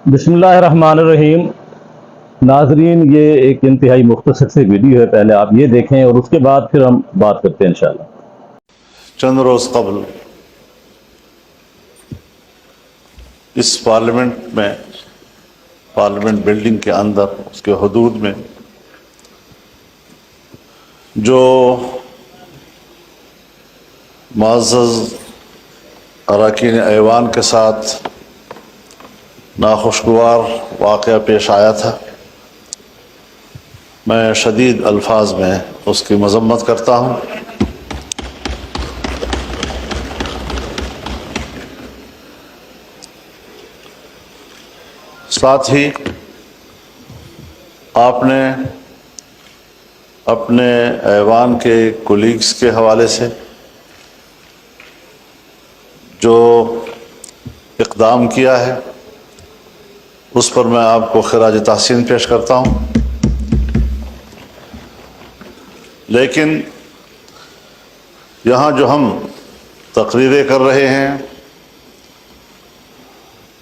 بسم اللہ الرحمن الرحیم۔ ناظرین، یہ ایک انتہائی مختصر سی ویڈیو ہے، پہلے آپ یہ دیکھیں اور اس کے بعد پھر ہم بات کرتے ہیں انشاءاللہ۔ چند روز قبل اس پارلیمنٹ میں، پارلیمنٹ بلڈنگ کے اندر، اس کے حدود میں جو معزز اراکین ایوان کے ساتھ ناخوشگوار واقعہ پیش آیا تھا، میں شدید الفاظ میں اس کی مذمت کرتا ہوں۔ ساتھ ہی آپ نے اپنے ایوان کے کولیگز کے حوالے سے جو اقدام کیا ہے اس پر میں آپ کو خراج تحسین پیش کرتا ہوں، لیکن یہاں جو ہم تقریریں کر رہے ہیں،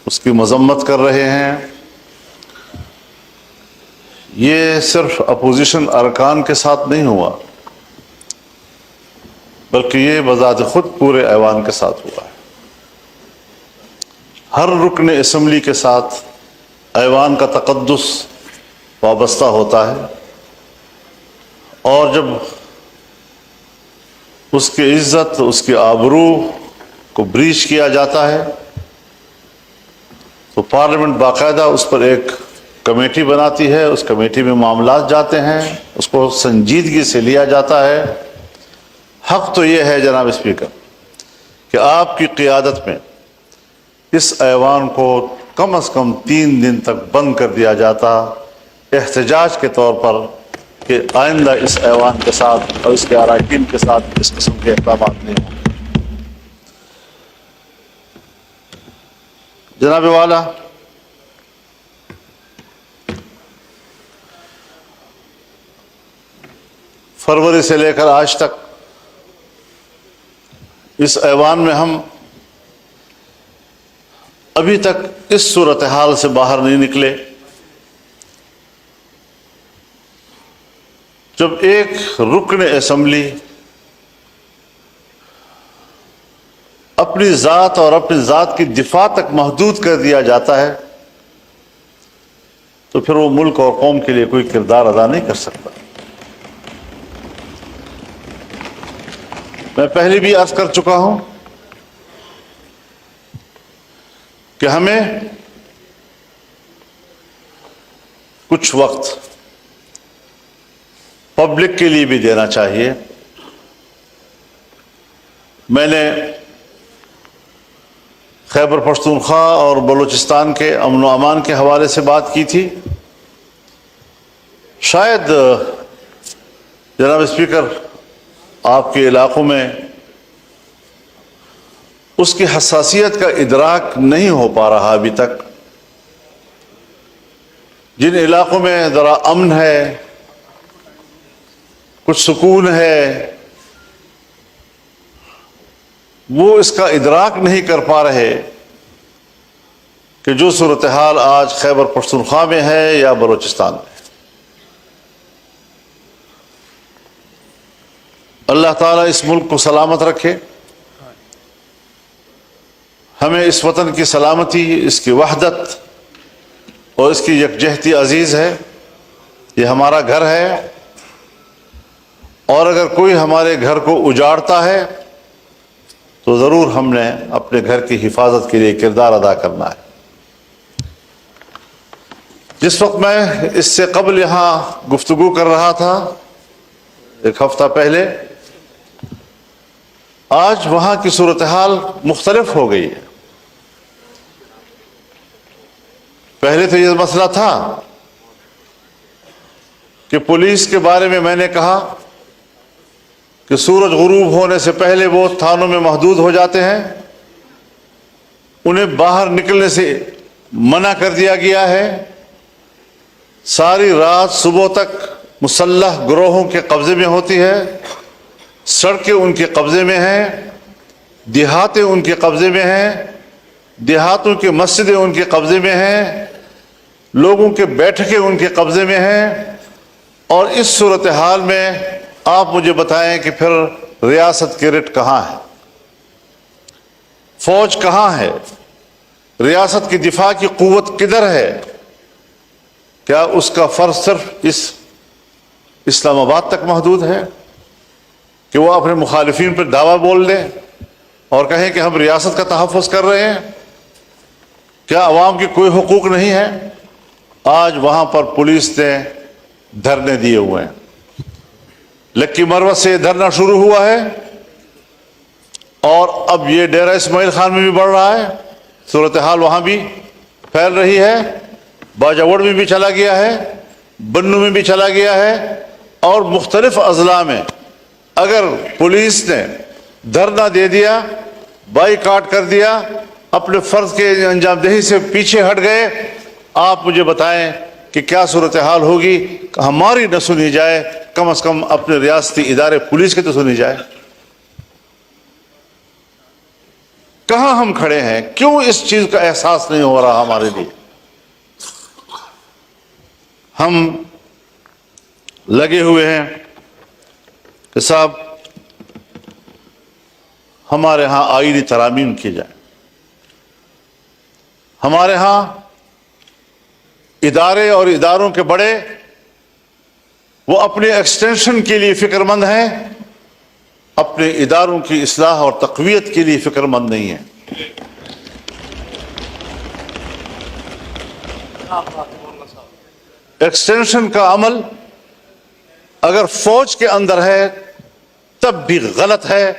اس کی مذمت کر رہے ہیں، یہ صرف اپوزیشن ارکان کے ساتھ نہیں ہوا، بلکہ یہ بذات خود پورے ایوان کے ساتھ ہوا ہے۔ ہر رکن اسمبلی کے ساتھ ایوان کا تقدس وابستہ ہوتا ہے، اور جب اس کی عزت، اس کی آبرو کو بریچ کیا جاتا ہے تو پارلیمنٹ باقاعدہ اس پر ایک کمیٹی بناتی ہے، اس کمیٹی میں معاملات جاتے ہیں، اس کو سنجیدگی سے لیا جاتا ہے۔ حق تو یہ ہے جناب اسپیکر کہ آپ کی قیادت میں اس ایوان کو کم از کم 3 دن تک بند کر دیا جاتا، احتجاج کے طور پر، کہ آئندہ اس ایوان کے ساتھ اور اس کے اراکین کے ساتھ اس قسم کے اقدامات نہیں ہوں۔ جناب والا، فروری سے لے کر آج تک اس ایوان میں ہم ابھی تک اس صورتحال سے باہر نہیں نکلے جب ایک رکن اسمبلی اپنی ذات اور اپنی ذات کی دفاع تک محدود کر دیا جاتا ہے تو پھر وہ ملک اور قوم کے لیے کوئی کردار ادا نہیں کر سکتا۔ میں پہلے بھی عرض کر چکا ہوں کہ ہمیں کچھ وقت پبلک کے لیے بھی دینا چاہیے۔ میں نے خیبر پختونخوا اور بلوچستان کے امن و امان کے حوالے سے بات کی تھی۔ شاید جناب اسپیکر آپ کے علاقوں میں اس کی حساسیت کا ادراک نہیں ہو پا رہا ابھی تک۔ جن علاقوں میں ذرا امن ہے، کچھ سکون ہے، وہ اس کا ادراک نہیں کر پا رہے کہ جو صورتحال آج خیبر پختونخوا میں ہے یا بلوچستان میں۔ اللہ تعالیٰ اس ملک کو سلامت رکھے، ہمیں اس وطن کی سلامتی، اس کی وحدت اور اس کی یکجہتی عزیز ہے۔ یہ ہمارا گھر ہے، اور اگر کوئی ہمارے گھر کو اجاڑتا ہے تو ضرور ہم نے اپنے گھر کی حفاظت کے لیے کردار ادا کرنا ہے۔ جس وقت میں اس سے قبل یہاں گفتگو کر رہا تھا، 1 ہفتہ پہلے، آج وہاں کی صورتحال مختلف ہو گئی ہے۔ پہلے تو یہ مسئلہ تھا کہ پولیس کے بارے میں نے کہا کہ سورج غروب ہونے سے پہلے وہ تھانوں میں محدود ہو جاتے ہیں، انہیں باہر نکلنے سے منع کر دیا گیا ہے، ساری رات صبح تک مسلح گروہوں کے قبضے میں ہوتی ہے، سڑکیں ان کے قبضے میں ہیں، دیہاتیں ان کے قبضے میں ہیں، دیہاتوں کی مسجدیں ان کے قبضے میں ہیں، لوگوں کے بیٹھکیں ان کے قبضے میں ہیں، اور اس صورتحال میں آپ مجھے بتائیں کہ پھر ریاست کی رٹ کہاں ہے، فوج کہاں ہے، ریاست کی دفاع کی قوت کدھر ہے؟ کیا اس کا فرض صرف اس اسلام آباد تک محدود ہے کہ وہ اپنے مخالفین پر دعویٰ بول دیں اور کہیں کہ ہم ریاست کا تحفظ کر رہے ہیں؟ کیا عوام کے کوئی حقوق نہیں ہے؟ آج وہاں پر پولیس نے دھرنے دیے ہوئے ہیں، لکی مروت سے دھرنا شروع ہوا ہے، اور اب یہ ڈیرہ اسماعیل خان میں بھی بڑھ رہا ہے، صورتحال وہاں بھی پھیل رہی ہے، باجوڑ میں بھی چلا گیا ہے، بنو میں بھی چلا گیا ہے، اور مختلف اضلاع میں اگر پولیس نے دھرنا دے دیا، بائیکاٹ کر دیا، اپنے فرض کے انجام دہی سے پیچھے ہٹ گئے، آپ مجھے بتائیں کہ کیا صورتحال ہوگی؟ ہماری نہ سنی جائے، کم از کم اپنے ریاستی ادارے پولیس کی تو سنی جائے۔ کہاں ہم کھڑے ہیں؟ کیوں اس چیز کا احساس نہیں ہو رہا ہمارے لیے؟ ہم لگے ہوئے ہیں کہ صاحب ہمارے ہاں آئینی ترامیم کی جائے، ہمارے ہاں ادارے اور اداروں کے بڑے وہ اپنے ایکسٹینشن کے لیے فکر مند ہیں، اپنے اداروں کی اصلاح اور تقویت کے لیے فکر مند نہیں ہیں۔ ایکسٹینشن کا عمل اگر فوج کے اندر ہے تب بھی غلط ہے،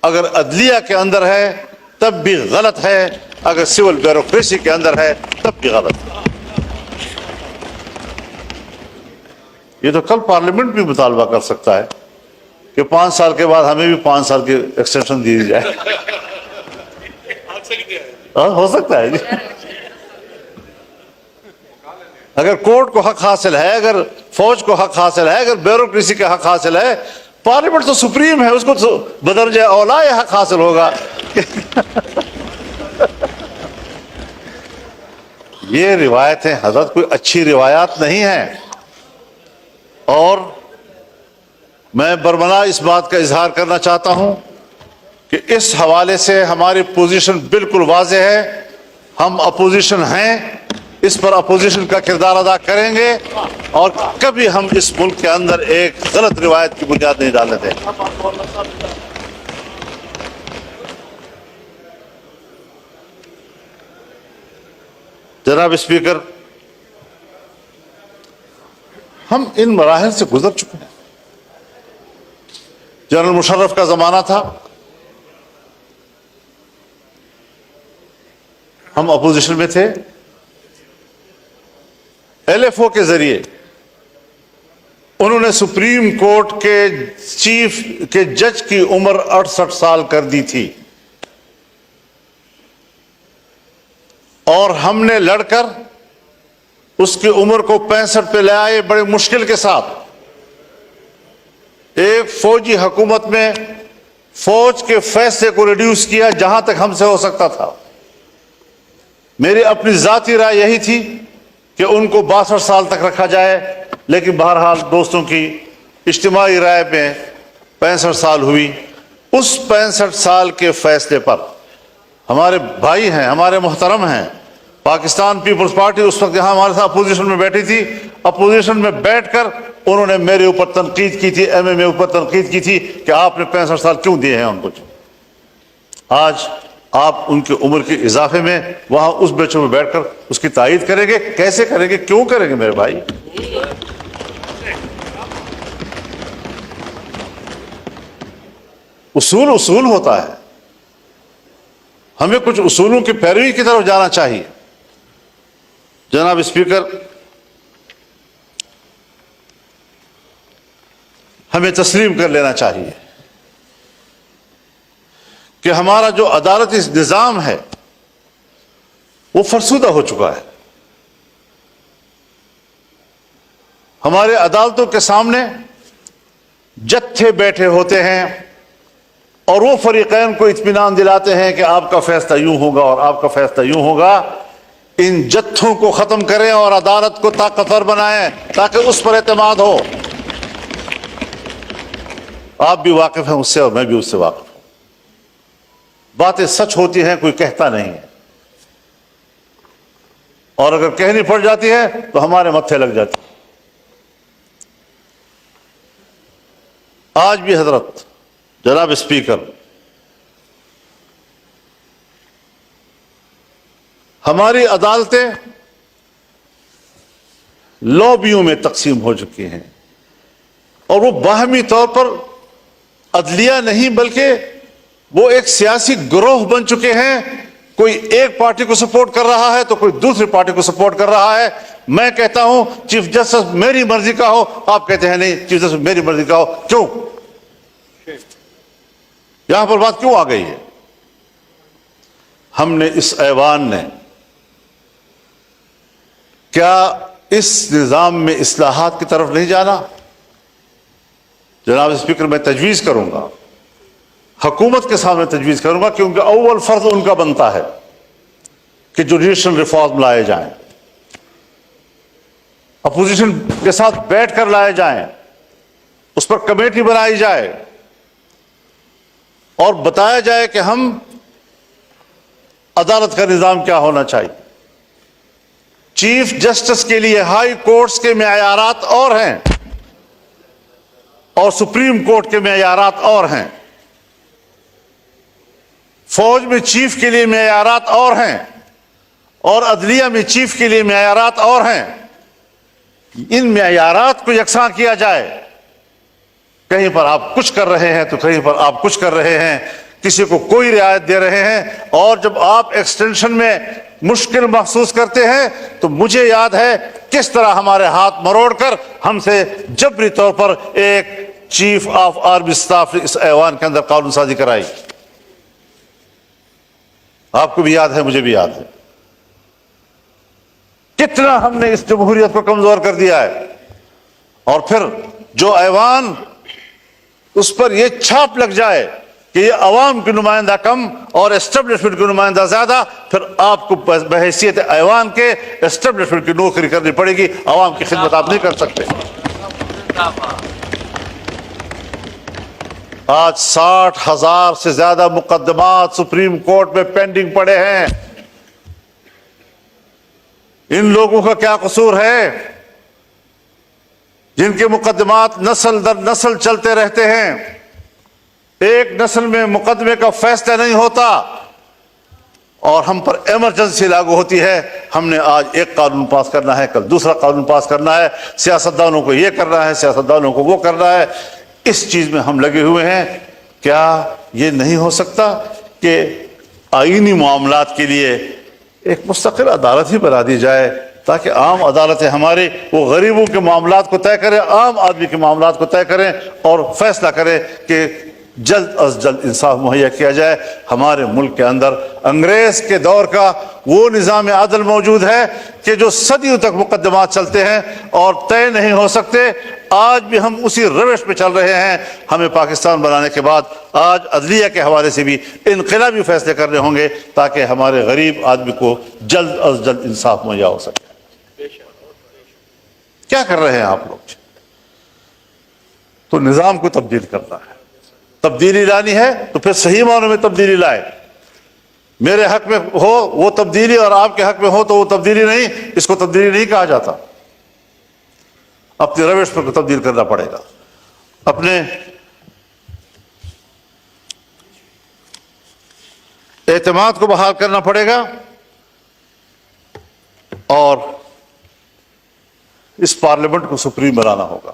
اگر عدلیہ کے اندر ہے تب بھی غلط ہے، اگر سول بیوروکریسی کے اندر ہے تب بھی غلط ہے۔ یہ تو کل پارلیمنٹ بھی مطالبہ کر سکتا ہے کہ 5 سال کے بعد ہمیں بھی 5 سال کی ایکسٹینشن دی جائے۔ ہو سکتا ہے جی، اگر کورٹ کو حق حاصل ہے، اگر فوج کو حق حاصل ہے، اگر بیوروکریسی کا حق حاصل ہے، پارلیمنٹ تو سپریم ہے، اس کو تو بدرجہ اولا یہ حق حاصل ہوگا۔ یہ روایتیں حضرت کوئی اچھی روایات نہیں ہیں، اور میں برملا اس بات کا اظہار کرنا چاہتا ہوں کہ اس حوالے سے ہماری پوزیشن بالکل واضح ہے، ہم اپوزیشن ہیں، اس پر اپوزیشن کا کردار ادا کریں گے، اور کبھی ہم اس ملک کے اندر ایک غلط روایت کی بنیاد نہیں ڈالنے دیں۔ جناب اسپیکر، ہم ان مراحل سے گزر چکے ہیں۔ جنرل مشرف کا زمانہ تھا، ہم اپوزیشن میں تھے، ایل ایف او کے ذریعے انہوں نے سپریم کورٹ کے چیف کے جج کی عمر 68 سال کر دی تھی، اور ہم نے لڑ کر اس کی عمر کو 65 پہ لے آئے بڑے مشکل کے ساتھ۔ ایک فوجی حکومت میں فوج کے فیصلے کو ریڈیوس کیا جہاں تک ہم سے ہو سکتا تھا۔ میری اپنی ذاتی رائے یہی تھی کہ ان کو 62 سال تک رکھا جائے، لیکن بہرحال دوستوں کی اجتماعی رائے میں 65 سال ہوئی۔ اس 65 سال کے فیصلے پر ہمارے بھائی ہیں، ہمارے محترم ہیں، پاکستان پیپلز پارٹی اس وقت یہاں ہمارے ساتھ اپوزیشن میں بیٹھی تھی، اپوزیشن میں بیٹھ کر انہوں نے میرے اوپر تنقید کی تھی، ایم ایم اے اوپر تنقید کی تھی کہ آپ نے 65 سال کیوں دیے ہیں ان کو۔ آج آپ ان کی عمر کے اضافے میں وہاں اس بیچوں میں بیٹھ کر اس کی تائید کریں گے؟ کیسے کریں گے؟ کیوں کریں گے میرے بھائی؟ اصول ہوتا ہے، ہمیں کچھ اصولوں کی پیروی کی طرف جانا چاہیے۔ جناب اسپیکر، ہمیں تسلیم کر لینا چاہیے کہ ہمارا جو عدالتی نظام ہے وہ فرسودہ ہو چکا ہے۔ ہمارے عدالتوں کے سامنے جتھے بیٹھے ہوتے ہیں اور وہ فریقین کو اطمینان دلاتے ہیں کہ آپ کا فیصلہ یوں ہوگا اور آپ کا فیصلہ یوں ہوگا، ان جتھوں کو ختم کریں اور عدالت کو طاقتور بنائیں تاکہ اس پر اعتماد ہو۔ آپ بھی واقف ہیں اس سے اور میں بھی اس سے واقف ہوں۔ باتیں سچ ہوتی ہیں، کوئی کہتا نہیں ہے، اور اگر کہنی پڑ جاتی ہے تو ہمارے متھے لگ جاتی ہے۔ آج بھی حضرت جناب اسپیکر، ہماری عدالتیں لابیوں میں تقسیم ہو چکی ہیں، اور وہ باہمی طور پر عدلیہ نہیں بلکہ وہ ایک سیاسی گروہ بن چکے ہیں۔ کوئی ایک پارٹی کو سپورٹ کر رہا ہے تو کوئی دوسری پارٹی کو سپورٹ کر رہا ہے۔ میں کہتا ہوں چیف جسٹس میری مرضی کا ہو، آپ کہتے ہیں نہیں چیف جسٹس میری مرضی کا ہو۔ کیوں؟ یہاں پر بات کیوں آ گئی ہے؟ ہم نے اس ایوان نے کیا اس نظام میں اصلاحات کی طرف نہیں جانا؟ جناب اسپیکر، میں تجویز کروں گا، حکومت کے سامنے تجویز کروں گا، کیونکہ اول فرض ان کا بنتا ہے کہ جوڈیشل ریفارم لائے جائیں، اپوزیشن کے ساتھ بیٹھ کر لائے جائیں، اس پر کمیٹی بنائی جائے اور بتایا جائے کہ ہم عدالت کا نظام کیا ہونا چاہیے۔ چیف جسٹس کے لیے ہائی کورٹس کے معیارات اور ہیں اور سپریم کورٹ کے معیارات اور ہیں، فوج میں چیف کے لیے معیارات اور ہیں، اور عدلیہ میں چیف کے لیے معیارات اور ہیں۔ ان معیارات کو یکساں کیا جائے۔ کہیں پر آپ کچھ کر رہے ہیں تو کہیں پر آپ کچھ کر رہے ہیں، کسی کو کوئی رعایت دے رہے ہیں، اور جب آپ ایکسٹینشن میں مشکل محسوس کرتے ہیں تو مجھے یاد ہے کس طرح ہمارے ہاتھ مروڑ کر ہم سے جبری طور پر ایک چیف آف آرمی اسٹاف اس ایوان کے اندر قانون سازی کرائی۔ آپ کو بھی یاد ہے، مجھے بھی یاد ہے کتنا ہم نے اس جمہوریت کو کمزور کر دیا ہے۔ اور پھر جو ایوان اس پر یہ چھاپ لگ جائے کہ یہ عوام کی نمائندہ کم اور اسٹیبلشمنٹ کی نمائندہ زیادہ، پھر آپ کو بحیثیت ایوان کے اسٹیبلشمنٹ کی نوکری کرنی پڑے گی، عوام کی خدمت آپ نہیں کر سکتے۔ آج 60,000 سے زیادہ مقدمات سپریم کورٹ میں پینڈنگ پڑے ہیں۔ ان لوگوں کا کیا قصور ہے جن کے مقدمات نسل در نسل چلتے رہتے ہیں؟ ایک نسل میں مقدمے کا فیصلہ نہیں ہوتا اور ہم پر ایمرجنسی لاگو ہوتی ہے۔ ہم نے آج ایک قانون پاس کرنا ہے، کل دوسرا قانون پاس کرنا ہے، سیاستدانوں کو یہ کرنا ہے، سیاستدانوں کو وہ کرنا ہے۔ اس چیز میں ہم لگے ہوئے ہیں۔ کیا یہ نہیں ہو سکتا کہ آئینی معاملات کے لیے ایک مستقل عدالت ہی بنا دی جائے تاکہ عام عدالتیں ہمارے وہ غریبوں کے معاملات کو طے کریں، عام آدمی کے معاملات کو طے کریں اور فیصلہ کریں کہ جلد از جلد انصاف مہیا کیا جائے۔ ہمارے ملک کے اندر انگریز کے دور کا وہ نظام عدل موجود ہے کہ جو صدیوں تک مقدمات چلتے ہیں اور طے نہیں ہو سکتے۔ آج بھی ہم اسی روش پہ چل رہے ہیں۔ ہمیں پاکستان بنانے کے بعد آج عدلیہ کے حوالے سے بھی انقلابی فیصلے کرنے ہوں گے تاکہ ہمارے غریب آدمی کو جلد از جلد انصاف مہیا ہو سکے۔ کیا کر رہے ہیں آپ لوگ؟ تو نظام کو تبدیل کرنا ہے، تبدیلی لانی ہے تو پھر صحیح معنوں میں تبدیلی لائے۔ میرے حق میں ہو وہ تبدیلی اور آپ کے حق میں ہو تو وہ تبدیلی نہیں، اس کو تبدیلی نہیں کہا جاتا۔ اپنے روش پر تبدیل کرنا پڑے گا، اپنے اعتماد کو بحال کرنا پڑے گا، اور اس پارلیمنٹ کو سپریم بنانا ہوگا۔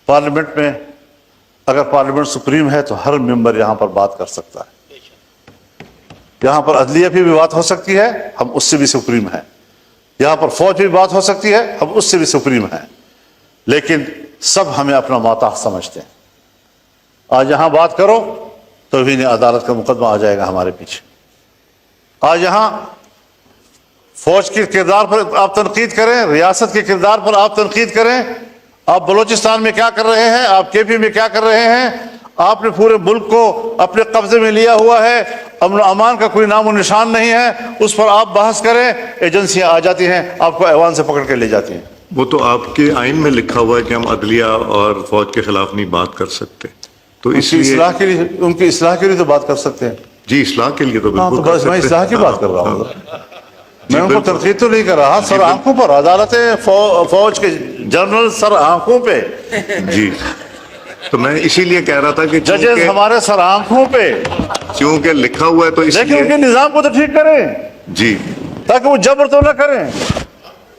پارلیمنٹ میں اگر پارلیمنٹ سپریم ہے تو ہر ممبر یہاں پر بات کر سکتا ہے۔ یہاں پر عدلیہ بھی بات ہو سکتی ہے، ہم اس سے بھی سپریم ہیں۔ یہاں پر فوج بھی بات ہو سکتی ہے، ہم اس سے بھی سپریم ہیں، لیکن سب ہمیں اپنا ماتحت سمجھتے ہیں۔ آج یہاں بات کرو تو توہین عدالت کا مقدمہ آ جائے گا ہمارے پیچھے۔ آج یہاں فوج کے کردار پر آپ تنقید کریں، ریاست کے کردار پر آپ تنقید کریں، آپ بلوچستان میں کیا کر رہے ہیں، آپ کے پی میں کیا کر رہے ہیں، آپ نے پورے ملک کو اپنے قبضے میں لیا ہوا ہے امن و امان کا کوئی نام و نشان نہیں ہے، اس پر آپ بحث کریں، ایجنسیاں آ جاتی ہیں، آپ کو ایوان سے پکڑ کے لے جاتی ہیں۔ وہ تو آپ کے آئین میں لکھا ہوا ہے کہ ہم عدلیہ اور فوج کے خلاف نہیں بات کر سکتے، تو اس لیے ان کی اصلاح کے لیے تو بات کر سکتے ہیں۔ جی اصلاح کے لیے تو ہاں، تو بالکل بس میں اصلاح کی بات کر رہا ہوں، میں ان کو بالکل۔ تنقید تو نہیں کر رہا، سر آنکھوں پر عدالتیں، فوج کے جنرل سر آنکھوں پہ، جی تو میں اسی لیے کہہ رہا تھا کہ ججز ہمارے سر آنکھوں پہ، چونکہ لکھا ہوا ہے تو اس لیکن ان کے لیے نظام کو تو ٹھیک کریں جی تاکہ وہ جبر تو نہ کریں،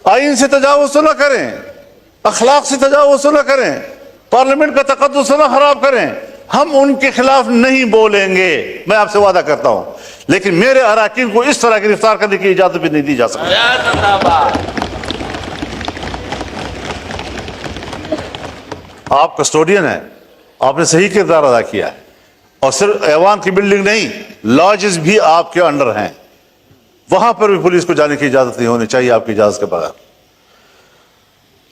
آئین سے تجاوز تو نہ کریں، اخلاق سے تجاوز تو نہ کریں، پارلیمنٹ کا تقدس تو نہ خراب کریں۔ ہم ان کے خلاف نہیں بولیں گے، میں آپ سے وعدہ کرتا ہوں، لیکن میرے اراکین کو اس طرح گرفتار کرنے کی اجازت بھی نہیں دی جا سکتی۔ آپ کسٹوڈین ہیں، آپ نے صحیح کردار ادا کیا ہے، اور صرف ایوان کی بلڈنگ نہیں، لاجز بھی آپ کے انڈر ہیں، وہاں پر بھی پولیس کو جانے کی اجازت نہیں ہونی چاہیے آپ کی اجازت کے بغیر۔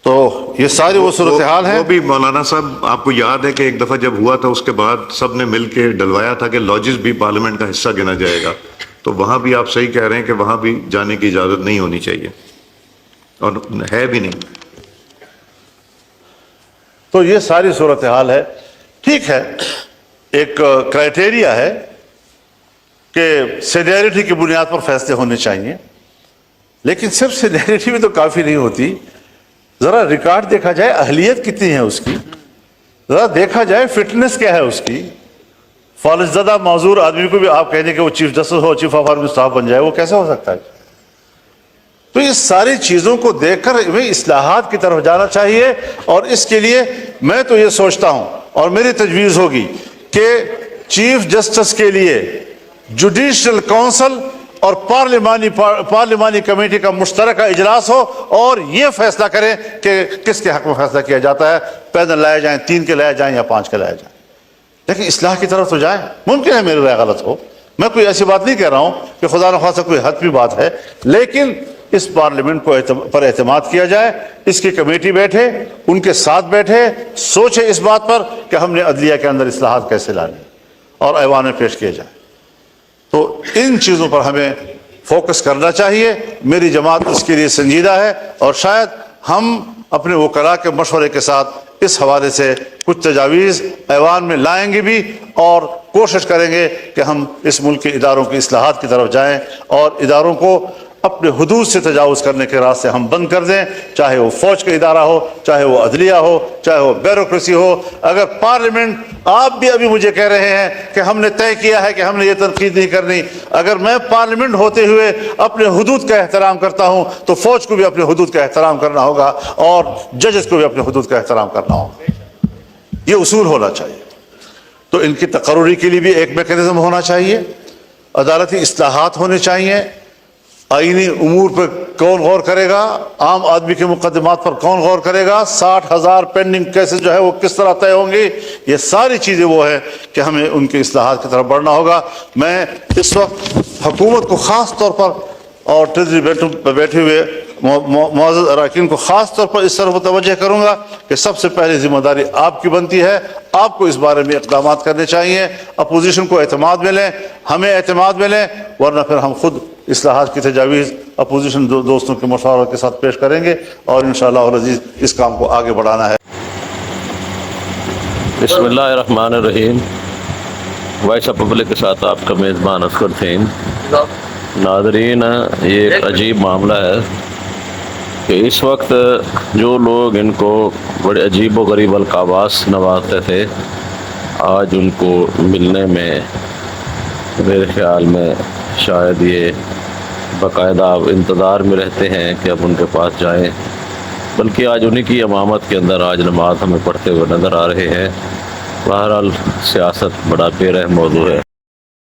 تو یہ ساری وہ صورتحال ہیں۔ وہ بھی مولانا صاحب آپ کو یاد ہے کہ ایک دفعہ جب ہوا تھا اس کے بعد سب نے مل کے ڈلوایا تھا کہ لاجز بھی پارلیمنٹ کا حصہ گنا جائے گا، تو وہاں بھی آپ صحیح کہہ رہے ہیں کہ وہاں بھی جانے کی اجازت نہیں ہونی چاہیے، اور ہے بھی نہیں۔ تو یہ ساری صورتحال ہے۔ ٹھیک ہے، ایک کرائٹیریا ہے کہ سینیئرٹی کی بنیاد پر فیصلے ہونے چاہیے، لیکن صرف سینیئرٹی بھی تو کافی نہیں ہوتی، ذرا ریکارڈ دیکھا جائے، اہلیت کتنی ہے اس کی، ذرا دیکھا جائے فٹنس کیا ہے اس کی۔ فالج زدہ معذور آدمی کو بھی آپ کہہ دیں کہ وہ چیف جسٹس ہو، چیف آف آرمی اسٹاف بن جائے، وہ کیسے ہو سکتا ہے؟ تو یہ ساری چیزوں کو دیکھ کر ہمیں اصلاحات کی طرف جانا چاہیے، اور اس کے لیے میں تو یہ سوچتا ہوں اور میری تجویز ہوگی کہ چیف جسٹس کے لیے جوڈیشل کونسل اور پارلیمانی کمیٹی کا مشترکہ اجلاس ہو، اور یہ فیصلہ کریں کہ کس کے حق میں فیصلہ کیا جاتا ہے، پینل لائے جائیں، 3 کے لائے جائیں یا 5 کے لائے جائیں، لیکن اصلاح کی طرف تو جائیں۔ ممکن ہے میری رائے غلط ہو، میں کوئی ایسی بات نہیں کہہ رہا ہوں کہ خدا نخواستہ کوئی حد بھی بات ہے، لیکن اس پارلیمنٹ کو پر اعتماد کیا جائے، اس کی کمیٹی بیٹھے، ان کے ساتھ بیٹھے، سوچے اس بات پر کہ ہم نے عدلیہ کے اندر اصلاحات کیسے لانی اور ایوان میں پیش کیے جائیں۔ تو ان چیزوں پر ہمیں فوکس کرنا چاہیے، میری جماعت اس کے لیے سنجیدہ ہے، اور شاید ہم اپنے وکلاء کے مشورے کے ساتھ اس حوالے سے کچھ تجاویز ایوان میں لائیں گے بھی، اور کوشش کریں گے کہ ہم اس ملک کے اداروں کی اصلاحات کی طرف جائیں، اور اداروں کو اپنے حدود سے تجاوز کرنے کے راستے ہم بند کر دیں، چاہے وہ فوج کا ادارہ ہو، چاہے وہ عدلیہ ہو، چاہے وہ بیوروکریسی ہو۔ اگر پارلیمنٹ، آپ بھی ابھی مجھے کہہ رہے ہیں کہ ہم نے طے کیا ہے کہ ہم نے یہ تنقید نہیں کرنی، اگر میں پارلیمنٹ ہوتے ہوئے اپنے حدود کا احترام کرتا ہوں تو فوج کو بھی اپنے حدود کا احترام کرنا ہوگا، اور ججز کو بھی اپنے حدود کا احترام کرنا ہوگا۔ یہ اصول ہونا چاہیے۔ تو ان کی تقرری کے لیے بھی ایک میکینزم ہونا چاہیے، عدالتی اصلاحات ہونے چاہیے، آئینی امور پر کون غور کرے گا، عام آدمی کے مقدمات پر کون غور کرے گا، 60,000 پینڈنگ کیسز جو ہے وہ کس طرح طے ہوں گے، یہ ساری چیزیں وہ ہیں کہ ہمیں ان کے اصلاحات کی طرف بڑھنا ہوگا۔ میں اس وقت حکومت کو خاص طور پر اور ٹریجری بیٹھوں پہ بیٹھے ہوئے معزز اراکین کو خاص طور پر اس طرف متوجہ کروں گا کہ سب سے پہلے ذمہ داری آپ کی بنتی ہے، آپ کو اس بارے میں اقدامات کرنے چاہیے، اپوزیشن کو اعتماد ملیں، ہمیں اعتماد ملیں، ورنہ پھر ہم خود اصلاحات کی تجاویز اپوزیشن دوستوں کے مشورہ کے ساتھ پیش کریں گے، اور انشاءاللہ العزیز اس کام کو آگے بڑھانا ہے۔ بسم اللہ الرحمن الرحیم۔ وائس آف پبلک کے ساتھ آپ کا میزبان اصغر تھیم۔ ناظرین، یہ ایک عجیب معاملہ ہے کہ اس وقت جو لوگ ان کو بڑے عجیب و غریب القابات نوازتے تھے، آج ان کو ملنے میں میرے خیال میں شاید یہ باقاعدہ انتظار میں رہتے ہیں کہ اب ان کے پاس جائیں، بلکہ آج انہی کی امامت کے اندر آج نماز ہمیں پڑھتے ہوئے نظر آ رہے ہیں۔ بہرحال سیاست بڑا بے رحم موضوع ہے۔